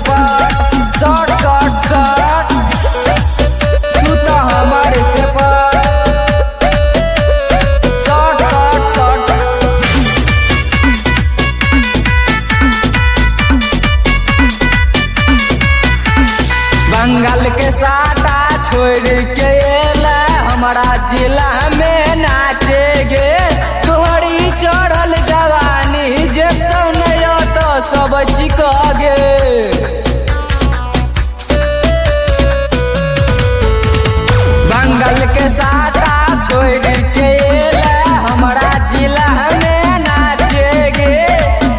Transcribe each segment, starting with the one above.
पट short short short तू तो हमारे से पट शॉर्ट शॉर्ट शॉर्ट। बंगाल के साटा छोड़ के एला हमारा जिला में नाचेगे तुम्हारी चढ़ल जवानी जेतो नहीं तो सब चिकगे। बंगाल के साटा छोड़ के एला हमारा जिला में नाचेगे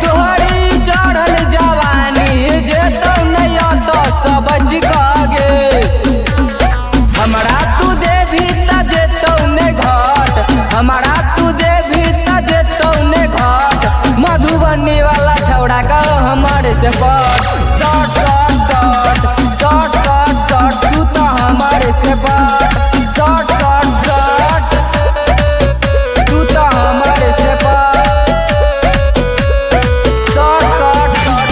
तुम्हारी चढ़ल जवानी जेतो नहीं तो सब चिकगे। हमारा तू देवी तजे तौने घाट हमारा तू देवी तजे तौने घाट मधुबनी वाला छौड़ा का हमारे से पट short short short short short short तू तो हमारे से पट शॉर्ट शॉर्ट शॉर्ट तू तो हमारे से पट शॉर्ट शॉर्ट शॉर्ट।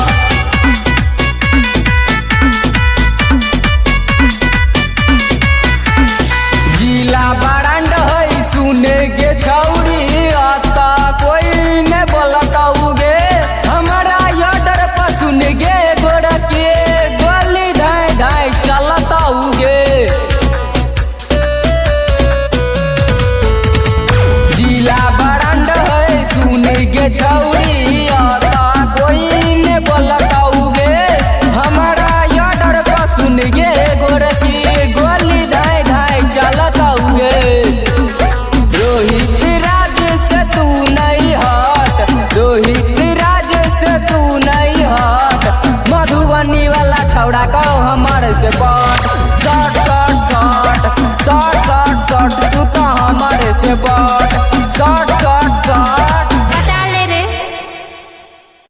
जिला बरांड है सुने गे छौड़ी आता कोई ने बोलताऊगे हमारा यडर पर सुन गे गोड़ के गोली ढाई ढाई चलताऊगे। जिला बरांड है सुन गे छौड़ी आता कोई ने बोलताऊगे हमारा यडर पर सुन गे गोड़ के गोली ढाई ढाई चलताऊगे। रोहित राज से तू नहीं हट रोहित राज से तू नहीं हट मधुबनी वाला छौड़ा को हमारे से पट short short short short short short तू तो हमारे से पट।